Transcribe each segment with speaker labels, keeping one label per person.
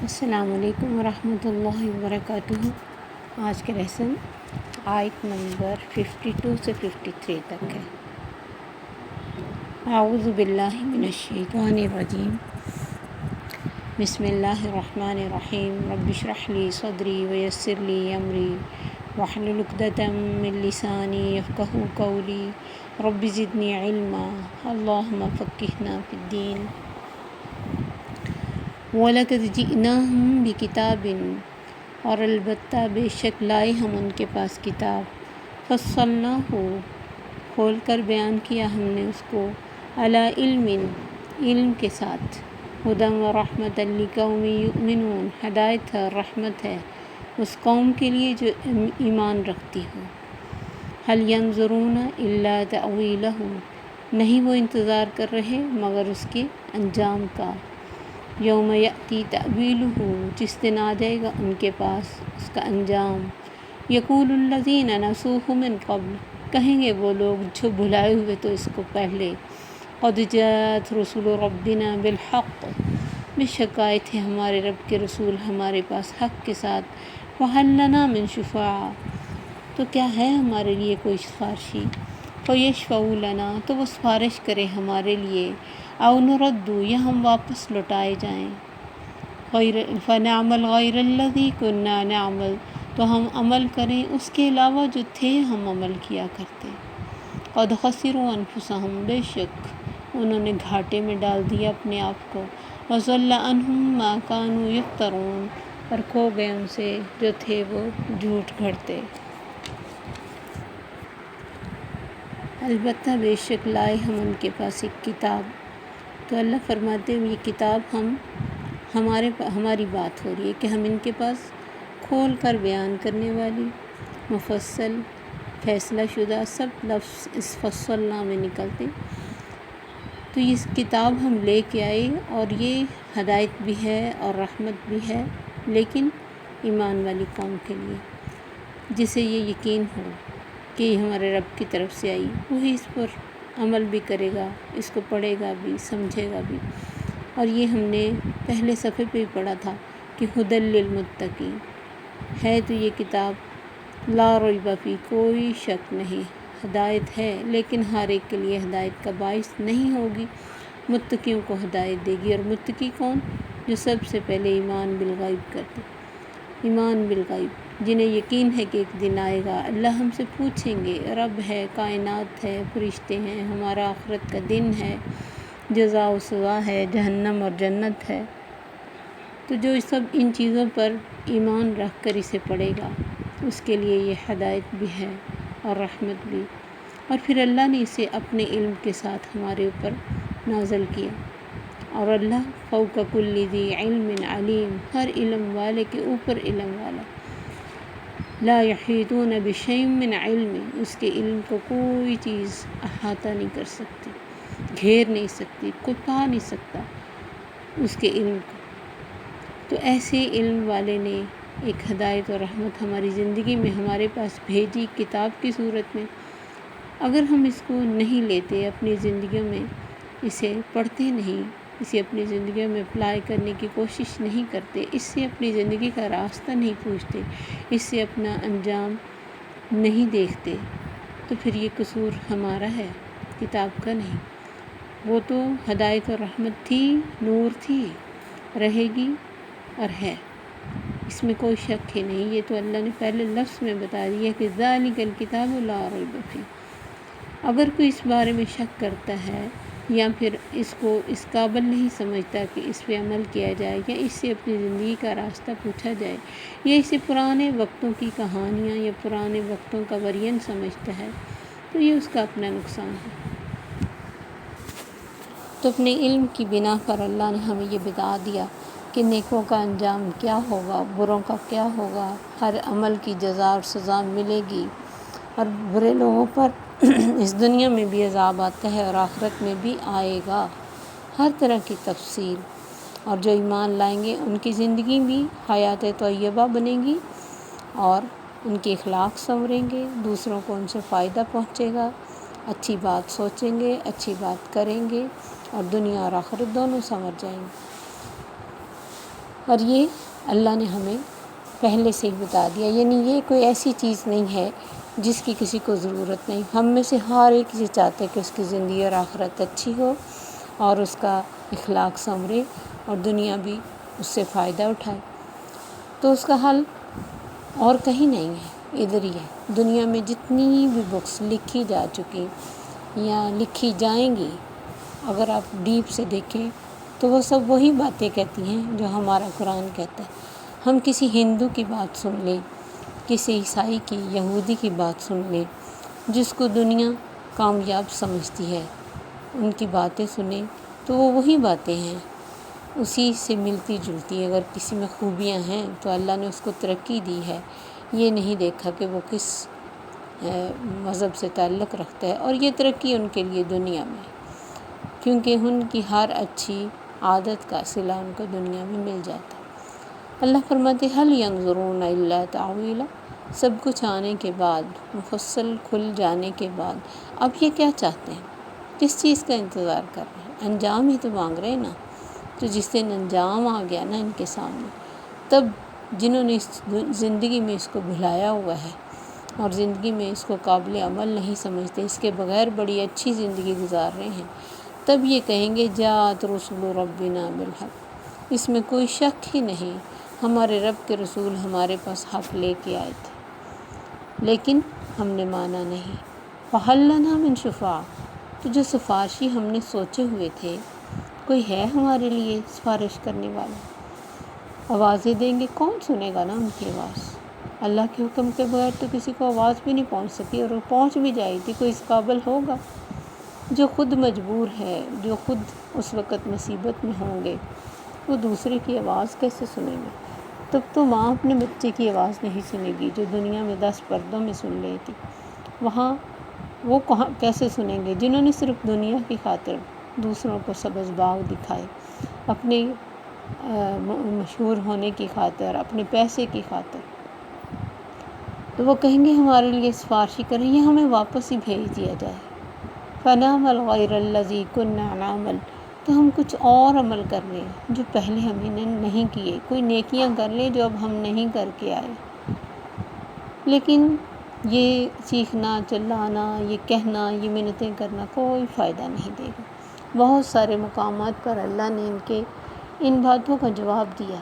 Speaker 1: السلام علیکم ورحمۃ اللہ وبرکاتہ۔ آج کے لیسن آیت نمبر 52 سے 53 تک ہے۔ اعوذ باللہ من الشیطان الرجیم، بسم اللہ الرحمن الرحیم۔ رب اشرح لی صدری ویسر لی امری واحلل عقدۃ من لسانی یفقہوا قولی رب زدنی علما اللہم فقہنا فی الدین۔ وَلَقَدْ جِئْنَاهُمْ بِكِتَابٍ، اور البتہ بے شک لائے ہم ان کے پاس کتاب، فَصَّلْنَاهُ کھول کر بیان کیا ہم نے اس کو، عَلَىٰ عِلْمٍ علم کے ساتھ، هُدًى وَرَحْمَةً لِقَوْمٍ يُؤْمِنُونَ ہدایت ہے اور رحمت ہے اس قوم کے لیے جو ایمان رکھتی ہو۔ هَلْ يَنظُرُونَ إِلَّا تَأْوِيلَهُ نہیں وہ انتظار کر رہے مگر اس کے انجام کا، یوم یأتی تأویلہ جس دن آ جائے گا ان کے پاس اس کا انجام، یقول الذین نسوہ من قبل کہیں گے وہ لوگ جو بھلائے ہوئے تو اس کو پہلے، قد جاءت رسل ربنا بالحق بے شک آئے تھے ہمارے رب کے رسول ہمارے پاس حق کے ساتھ، وہل لنا من شفعاء تو کیا ہے ہمارے لیے کوئی سفارشی، فیشفعوا لنا تو وہ سفارش کرے ہمارے لیے، او نرد یا ہم واپس لوٹائے جائیں، فنعمل غیر الذی کنا نعمل تو ہم عمل کریں اس کے علاوہ جو تھے ہم عمل کیا کرتے، قد خسروا انفسہم بے شک انہوں نے گھاٹے میں ڈال دیا اپنے آپ کو، وضل عنہم ما کانوا یفترون اور کھو گئے ان سے جو تھے وہ جھوٹ گھڑتے۔ البتہ بے شک لائے ہم ان کے پاس ایک کتاب، تو اللہ فرماتے ہیں یہ کتاب ہماری بات ہو رہی ہے کہ ہم ان کے پاس کھول کر بیان کرنے والی، مفصل، فیصلہ شدہ سب لفظ اس فصلنا میں نکلتے، تو یہ کتاب ہم لے کے آئے اور یہ ہدایت بھی ہے اور رحمت بھی ہے، لیکن ایمان والی قوم کے لیے جسے یہ یقین ہو کہ یہ ہمارے رب کی طرف سے آئی، وہی اس پر عمل بھی کرے گا، اس کو پڑھے گا بھی سمجھے گا بھی۔ اور یہ ہم نے پہلے صفحے پہ ہی پڑھا تھا کہ ھدی للمتقین ہے، تو یہ کتاب لا ریب فیہ کوئی شک نہیں ہدایت ہے، لیکن ہر ایک کے لیے ہدایت کا باعث نہیں ہوگی، متقیوں کو ہدایت دے گی۔ اور متقی کون؟ جو سب سے پہلے ایمان بالغیب کرتے، ایمان بالغیب جنہیں یقین ہے کہ ایک دن آئے گا اللہ ہم سے پوچھیں گے، رب ہے، کائنات ہے، فرشتے ہیں، ہمارا آخرت کا دن ہے، جزا و سزا ہے، جہنم اور جنت ہے، تو جو سب ان چیزوں پر ایمان رکھ کر اسے پڑھے گا اس کے لیے یہ ہدایت بھی ہے اور رحمت بھی۔ اور پھر اللہ نے اسے اپنے علم کے ساتھ ہمارے اوپر نازل کیا، اور اللہ فوق کل ذی علم علیم ہر علم والے کے اوپر علم والا، لا یحیطون بشیء من علم اس کے علم کو کوئی چیز احاطہ نہیں کر سکتی، گھیر نہیں سکتی، کوئی پا نہیں سکتا اس کے علم کو۔ تو ایسے علم والے نے ایک ہدایت اور رحمت ہماری زندگی میں ہمارے پاس بھیجی کتاب کی صورت میں، اگر ہم اس کو نہیں لیتے اپنی زندگیوں میں، اسے پڑھتے نہیں، اسے اپنی زندگیوں میں اپلائی کرنے کی کوشش نہیں کرتے، اس سے اپنی زندگی کا راستہ نہیں پوچھتے، اس سے اپنا انجام نہیں دیکھتے، تو پھر یہ قصور ہمارا ہے، کتاب کا نہیں۔ وہ تو ہدایت اور رحمت تھی، نور تھی، رہے گی اور ہے، اس میں کوئی شک ہی نہیں۔ یہ تو اللہ نے پہلے لفظ میں بتا دیا کہ ذالک الکتاب لا ریب فیہ۔ اگر کوئی اس بارے میں شک کرتا ہے یا پھر اس کو اس قابل نہیں سمجھتا کہ اس پہ عمل کیا جائے یا اس سے اپنی زندگی کا راستہ پوچھا جائے، یا اسے پرانے وقتوں کی کہانیاں یا پرانے وقتوں کا ورژن سمجھتا ہے، تو یہ اس کا اپنا نقصان ہے۔ تو اپنے علم کی بنا پر اللہ نے ہمیں یہ بتا دیا کہ نیکوں کا انجام کیا ہوگا، بروں کا کیا ہوگا، ہر عمل کی جزا اور سزا ملے گی، اور برے لوگوں پر اس دنیا میں بھی عذاب آتا ہے اور آخرت میں بھی آئے گا، ہر طرح کی تفصیل۔ اور جو ایمان لائیں گے ان کی زندگی بھی حیات طیبہ بنے گی اور ان کے اخلاق سنوریں گے، دوسروں کو ان سے فائدہ پہنچے گا، اچھی بات سوچیں گے، اچھی بات کریں گے، اور دنیا اور آخرت دونوں سنور جائیں گے۔ اور یہ اللہ نے ہمیں پہلے سے ہی بتا دیا، یعنی یہ کوئی ایسی چیز نہیں ہے جس کی کسی کو ضرورت نہیں۔ ہم میں سے ہر ایک یہ چاہتا ہے کہ اس کی زندگی اور آخرت اچھی ہو اور اس کا اخلاق سنورے اور دنیا بھی اس سے فائدہ اٹھائے۔ تو اس کا حل اور کہیں نہیں ہے، ادھر ہی ہے۔ دنیا میں جتنی بھی بکس لکھی جا چکی یا لکھی جائیں گی، اگر آپ ڈیپ سے دیکھیں تو وہ سب وہی باتیں کہتی ہیں جو ہمارا قرآن کہتا ہے۔ ہم کسی ہندو کی بات سن لیں، کسی عیسائی کی، یہودی کی بات سن لیں، جس کو دنیا کامیاب سمجھتی ہے، ان کی باتیں سنیں تو وہ وہی باتیں ہیں، اسی سے ملتی جلتی۔ اگر کسی میں خوبیاں ہیں تو اللہ نے اس کو ترقی دی ہے، یہ نہیں دیکھا کہ وہ کس مذہب سے تعلق رکھتا ہے، اور یہ ترقی ان کے لیے دنیا میں، کیونکہ ان کی ہر اچھی عادت کا صلہ ان کو دنیا میں مل جاتا ہے۔ اللہ فرماتے هل ينظرون الا تعویلا، سب کچھ آنے کے بعد، مفصل کھل جانے کے بعد اب یہ کیا چاہتے ہیں، کس چیز کا انتظار کر رہے ہیں؟ انجام ہی تو مانگ رہے ہیں نا۔ تو جس دن انجام آ گیا نا ان کے سامنے، تب جنہوں نے اس زندگی میں اس کو بھلایا ہوا ہے اور زندگی میں اس کو قابل عمل نہیں سمجھتے، اس کے بغیر بڑی اچھی زندگی گزار رہے ہیں، تب یہ کہیں گے جاءت رسول ربنا بالحق، اس میں کوئی شک ہی نہیں، ہمارے رب کے رسول ہمارے پاس حق لے کے آئے تھے، لیکن ہم نے مانا نہیں۔ فَهَلْ لَنَا مِن شُفَعَاء، تو جو سفارشی ہم نے سوچے ہوئے تھے، کوئی ہے ہمارے لیے سفارش کرنے والا؟ آوازیں دیں گے، کون سنے گا نا ان کی آواز؟ اللہ کے حکم کے بغیر تو کسی کو آواز بھی نہیں پہنچ سکی، اور وہ پہنچ بھی جائے گی، کوئی اس قابل ہوگا؟ جو خود مجبور ہے، جو خود اس وقت مصیبت میں ہوں گے، وہ دوسرے کی آواز کیسے سنیں گے؟ تب تو ماں اپنے بچے کی آواز نہیں سنے گی جو دنیا میں 10 پردوں میں سن رہی تھی، وہاں وہ کہاں کیسے سنیں گے جنہوں نے صرف دنیا کی خاطر دوسروں کو سبز باغ دکھائے، اپنے مشہور ہونے کی خاطر، اپنے پیسے کی خاطر؟ تو وہ کہیں گے ہمارے لیے سفارشی کریں یا ہمیں واپس ہی بھیج دیا جائے۔ فَنَعْمَلْ غَيْرَ الَّذِي كُنَّا نَعْمَلْ، تو ہم کچھ اور عمل کر لیں جو پہلے ہم نے نہیں کیے، کوئی نیکیاں کر لیں جو اب ہم نہیں کر کے آئے۔ لیکن یہ چیخنا، چلانا، یہ کہنا، یہ منتیں کرنا کوئی فائدہ نہیں دے گا۔ بہت سارے مقامات پر اللہ نے ان باتوں کا جواب دیا۔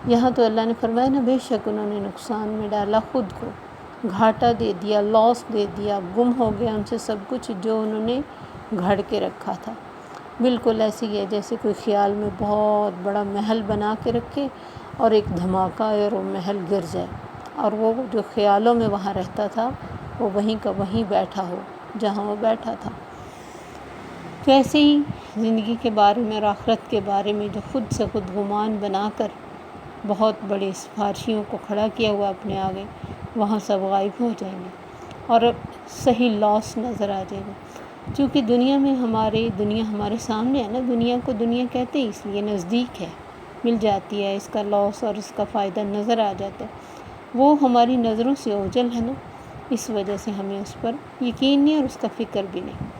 Speaker 1: یہاں تو اللہ نے فرمایا نا، بے شک انہوں نے نقصان میں ڈالا خود کو، گھاٹا دے دیا، لاس دے دیا، گم ہو گیا ان سے سب کچھ جو انہوں نے گھڑ کے رکھا تھا۔ بالکل ایسی ہے جیسے کوئی خیال میں بہت بڑا محل بنا کے رکھے اور ایک دھماکہ آئے اور وہ محل گر جائے، اور وہ جو خیالوں میں وہاں رہتا تھا وہ وہیں کا وہیں بیٹھا ہو جہاں وہ بیٹھا تھا۔ تو ایسے ہی زندگی کے بارے میں اور آخرت کے بارے میں جو خود سے خود گمان بنا کر بہت بڑے سفارشیوں کو کھڑا کیا ہوا اپنے آگے، وہاں سب غائب ہو جائیں گے اور صحیح لاس نظر آ جائے گا۔ چونکہ دنیا ہمارے سامنے ہے نا، دنیا کو دنیا کہتے ہیں اس لیے نزدیک ہے، مل جاتی ہے، اس کا لاس اور اس کا فائدہ نظر آ جاتا ہے، وہ ہماری نظروں سے اوجھل ہے نا، اس وجہ سے ہمیں اس پر یقین نہیں اور اس کا فکر بھی نہیں۔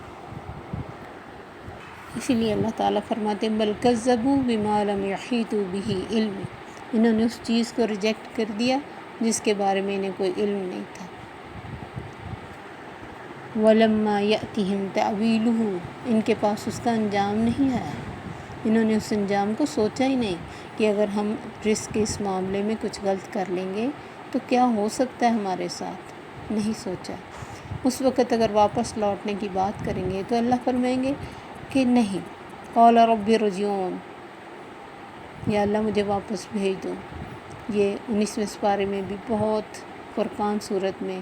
Speaker 1: اسی لیے اللہ تعالیٰ فرماتے ہیں بل کذبوا بما لم یحیطوا بہ علم، انہوں نے اس چیز کو ریجیکٹ کر دیا جس کے بارے میں انہیں کوئی علم نہیں تھا۔ وَلَمَّا يَأْتِهِمْ تَأْوِيلُهُ، ان کے پاس اس کا انجام نہیں آیا، انہوں نے اس انجام کو سوچا ہی نہیں کہ اگر ہم رزق کے اس معاملے میں کچھ غلط کر لیں گے تو کیا ہو سکتا ہے ہمارے ساتھ، نہیں سوچا۔ اس وقت اگر واپس لوٹنے کی بات کریں گے تو اللہ فرمائیں گے کہ نہیں، قال رب ارجعون، یا اللہ مجھے واپس بھیج دو۔ یہ 19ویں سپارے میں بھی بہت فرقان صورت میں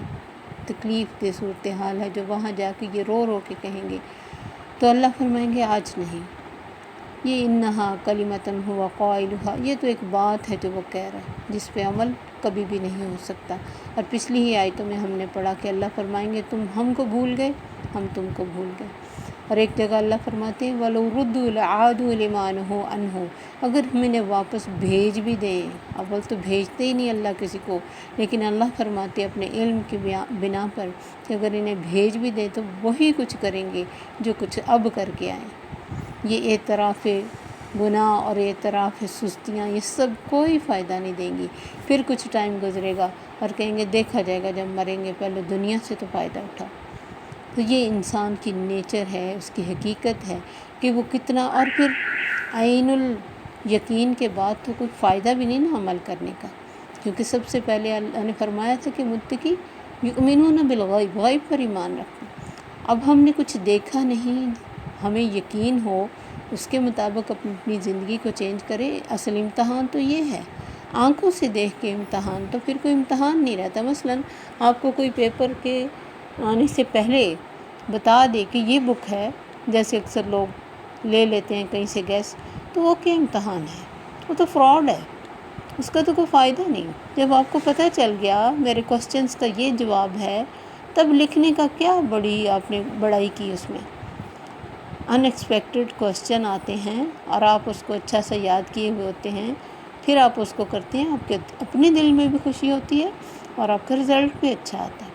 Speaker 1: تکلیف دہ صورتحال ہے جو وہاں جا کے یہ رو رو کے کہیں گے، تو اللہ فرمائیں گے آج نہیں، یہ انہا کلمۃ ہوا قائلھا، یہ تو ایک بات ہے جو وہ کہہ رہا ہے جس پہ عمل کبھی بھی نہیں ہو سکتا۔ اور پچھلی ہی آیتوں میں ہم نے پڑھا کہ اللہ فرمائیں گے تم ہم کو بھول گئے، ہم تم کو بھول گئے۔ اور ایک جگہ اللہ فرماتے ہیں وَلَوْ رُدُّوا لَعَادُوا لِمَا نُهُوا عَنْهُ، اگر ہم انہیں واپس بھیج بھی دیں، اول تو بھیجتے ہی نہیں اللہ کسی کو، لیکن اللہ فرماتے ہیں اپنے علم کی بنا پر کہ اگر انہیں بھیج بھی دیں تو وہی کچھ کریں گے جو کچھ اب کر کے آئیں۔ یہ اعتراف گناہ اور اعتراف سستیاں یہ سب کوئی فائدہ نہیں دیں گی۔ پھر کچھ ٹائم گزرے گا اور کہیں گے دیکھا جائے گا جب مریں گے، پہلے دنیا سے تو فائدہ اٹھا۔ تو یہ انسان کی نیچر ہے، اس کی حقیقت ہے کہ وہ کتنا، اور پھر عین الیقین کے بعد تو کوئی فائدہ بھی نہیں نا عمل کرنے کا، کیونکہ سب سے پہلے اللہ نے فرمایا تھا کہ متقی یؤمنون بالغیب، غیب پر ایمان رکھتے۔ اب ہم نے کچھ دیکھا نہیں، ہمیں یقین ہو، اس کے مطابق اپنی زندگی کو چینج کرے۔ اصل امتحان تو یہ ہے، آنکھوں سے دیکھ کے امتحان تو پھر کوئی امتحان نہیں رہتا۔ مثلا آپ کو کوئی پیپر کے آنے سے پہلے بتا دے کہ یہ بک ہے، جیسے اکثر لوگ لے لیتے ہیں کہیں سے گیس، تو وہ کیا امتحان ہے؟ وہ تو فراڈ ہے، اس کا تو کوئی فائدہ نہیں۔ جب آپ کو پتہ چل گیا میرے کوسچنز کا یہ جواب ہے، تب لکھنے کا کیا بڑی آپ نے بڑائی کی اس میں؟ ان ایکسپیکٹڈ کوسچن آتے ہیں اور آپ اس کو اچھا سا یاد کیے ہوئے ہوتے ہیں، پھر آپ اس کو کرتے ہیں، آپ کے اپنے دل میں بھی خوشی ہوتی ہے اور آپ کا رزلٹ بھی اچھا آتا ہے۔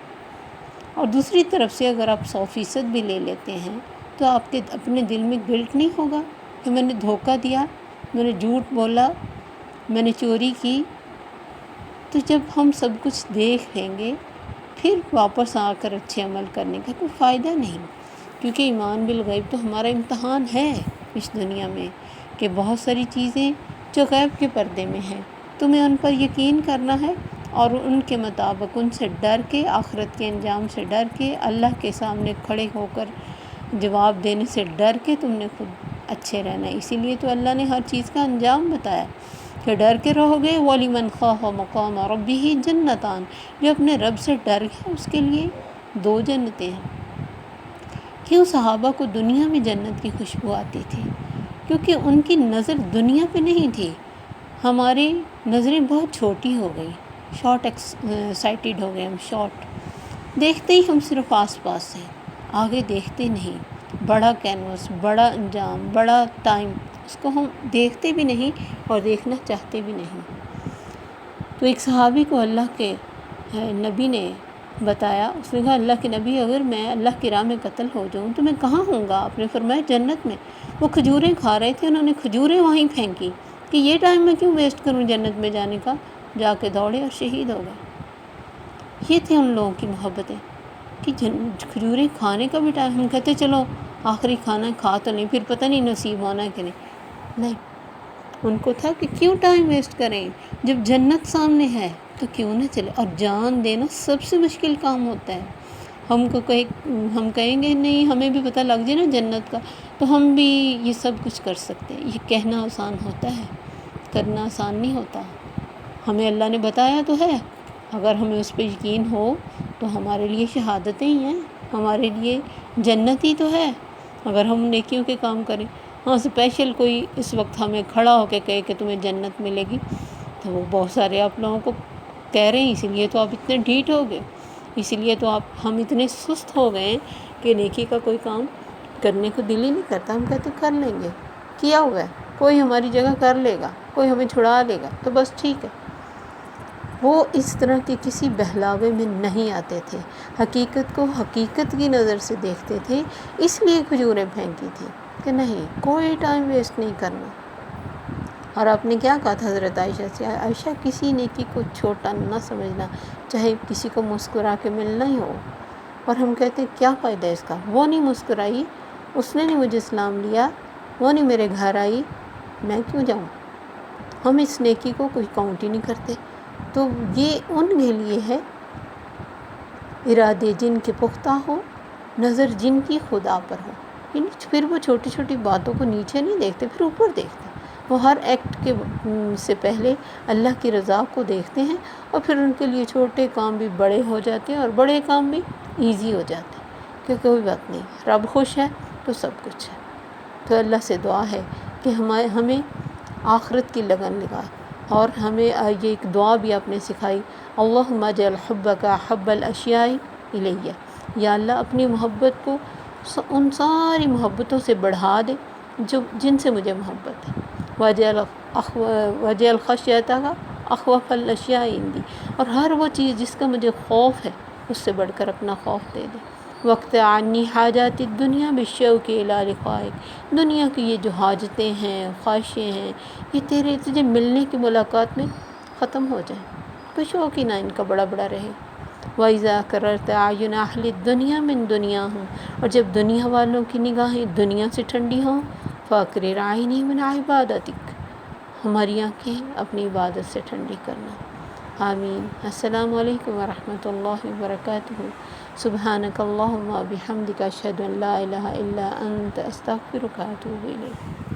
Speaker 1: اور دوسری طرف سے اگر آپ 100% بھی لے لیتے ہیں تو آپ کے اپنے دل میں گلٹ نہیں ہوگا کہ میں نے دھوکہ دیا، میں نے جھوٹ بولا، میں نے چوری کی۔ تو جب ہم سب کچھ دیکھ لیں گے پھر واپس آ کر اچھے عمل کرنے کا کوئی فائدہ نہیں، کیونکہ ایمان بالغیب تو ہمارا امتحان ہے اس دنیا میں، کہ بہت ساری چیزیں جو غیب کے پردے میں ہیں تمہیں ان پر یقین کرنا ہے، اور ان کے مطابق ان سے ڈر کے، آخرت کے انجام سے ڈر کے، اللہ کے سامنے کھڑے ہو کر جواب دینے سے ڈر کے تم نے خود اچھے رہنا ہے۔ اسی لیے تو اللہ نے ہر چیز کا انجام بتایا کہ ڈر کے رہو گے، وَلِمَنْ خَافَ مَقَامَ رَبِّهِ جَنَّتَانِ، جو اپنے رب سے ڈر گیا اس کے لیے 2 جنتیں ہیں۔ کیوں صحابہ کو دنیا میں جنت کی خوشبو آتی تھی؟ کیونکہ ان کی نظر دنیا پہ نہیں تھی۔ ہماری نظریں بہت چھوٹی ہو گئی، شارٹ سائٹڈ ہو گئے ہم، شارٹ دیکھتے ہی ہم صرف آس پاس سے، آگے دیکھتے نہیں۔ بڑا کینوس، بڑا انجام، بڑا ٹائم، اس کو ہم دیکھتے بھی نہیں اور دیکھنا چاہتے بھی نہیں۔ تو ایک صحابی کو اللہ کے نبی نے بتایا، اس نے کہا اللہ کے نبی اگر میں اللہ کی راہ میں قتل ہو جاؤں تو میں کہاں ہوں گا؟ آپ نے فرمایا جنت میں۔ وہ کھجوریں کھا رہے تھے، انہوں نے کھجوریں وہیں پھینکی کہ یہ ٹائم میں کیوں ویسٹ کروں جنت میں جانے کا، جا کے دوڑے اور شہید ہو گئے۔ یہ تھے ان لوگوں کی محبتیں کہ کھجوریں کھانے کا بھی ٹائم، ہم کہتے چلو آخری کھانا کھا تو نہیں، پھر پتہ نہیں نصیب ہونا ہے کہ نہیں، ان کو تھا کہ کیوں ٹائم ویسٹ کریں، جب جنت سامنے ہے تو کیوں نہ چلے۔ اور جان دینا سب سے مشکل کام ہوتا ہے۔ ہم کہیں گے نہیں، ہمیں بھی پتہ لگ جائے نا جنت کا تو ہم بھی یہ سب کچھ کر سکتے ہیں۔ یہ کہنا آسان ہوتا ہے، کرنا آسان نہیں ہوتا۔ ہمیں اللہ نے بتایا تو ہے، اگر ہمیں اس پہ یقین ہو تو ہمارے لیے شہادتیں ہی ہیں، ہمارے لیے جنت ہی تو ہے اگر ہم نیکیوں کے کام کریں۔ ہاں اسپیشل کوئی اس وقت ہمیں کھڑا ہو کے کہے کہ تمہیں جنت ملے گی، تو وہ بہت سارے آپ لوگوں کو کہہ رہے ہیں، اسی لیے تو آپ اتنے ڈھیٹ ہو گئے، اسی لیے تو ہم اتنے سست ہو گئے ہیں کہ نیکی کا کوئی کام کرنے کو دل ہی نہیں کرتا۔ ہم کہتے کر لیں گے، کیا ہوا ہے، کوئی ہماری جگہ کر لے گا، کوئی ہمیں چھڑا لے گا تو بس ٹھیک ہے۔ وہ اس طرح کے کسی بہلاوے میں نہیں آتے تھے، حقیقت کو حقیقت کی نظر سے دیکھتے تھے، اس لیے کھجوریں پھینکی تھی کہ نہیں کوئی ٹائم ویسٹ نہیں کرنا۔ اور آپ نے کیا کہا تھا حضرت عائشہ سے، عائشہ کسی نیکی کو چھوٹا نہ سمجھنا، چاہے کسی کو مسکرا کے ملنا ہی ہو۔ اور ہم کہتے ہیں کیا فائدہ اس کا، وہ نہیں مسکرائی، اس نے نہیں مجھے سلام لیا، وہ نہیں میرے گھر آئی، میں کیوں جاؤں؟ ہم اس نیکی کو کوئی کاؤنٹ ہی نہیں کرتے۔ تو یہ ان کے لیے ہے، ارادے جن کے پختہ ہو، نظر جن کی خدا پر ہو، یعنی پھر وہ چھوٹی چھوٹی باتوں کو نیچے نہیں دیکھتے، پھر اوپر دیکھتے ہیں۔ وہ ہر ایکٹ کے سے پہلے اللہ کی رضا کو دیکھتے ہیں، اور پھر ان کے لیے چھوٹے کام بھی بڑے ہو جاتے ہیں اور بڑے کام بھی ایزی ہو جاتے ہیں، کہ کوئی بات نہیں، رب خوش ہے تو سب کچھ ہے۔ تو اللہ سے دعا ہے کہ ہمیں آخرت کی لگن لگائے، اور ہمیں یہ ایک دعا بھی آپ نے سکھائی، اللہم اجعل حبک احب الاشیاء الیہ، یا اللہ اپنی محبت کو ان ساری محبتوں سے بڑھا دے جن سے مجھے محبت ہے، واجعل خشیتک اخوف الاشیاء عندی، اور ہر وہ چیز جس کا مجھے خوف ہے اس سے بڑھ کر اپنا خوف دے دے۔ وقت عنی حاجات الدنیا بالشوق الی لقائک، دنیا کی یہ جو حاجتیں ہیں، خواہشیں ہیں، یہ تجھے ملنے کی ملاقات میں ختم ہو جائیں، کوئی شوق ہی نہ ان کا بڑا بڑا رہے۔ وَإِذَا كَرَرْتَ أَعْيُنَ أَهْلِ الدُّنْيَا مِنْ دُنْيَاهُمْ، اور جب دنیا والوں کی نگاہیں دنیا سے ٹھنڈی ہوں، فَأَقْرِرْ عَيْنِي مِنْ عِبَادَتِكَ، ہماری آنکھیں اپنی عبادت سے ٹھنڈی کرنا۔ آمین۔ السلام علیکم ورحمۃ اللہ وبرکاتہ۔ سبحانک اللہم وبحمدک، اشہد ان لا الہ الا انت، استغفرک واتوب الیک۔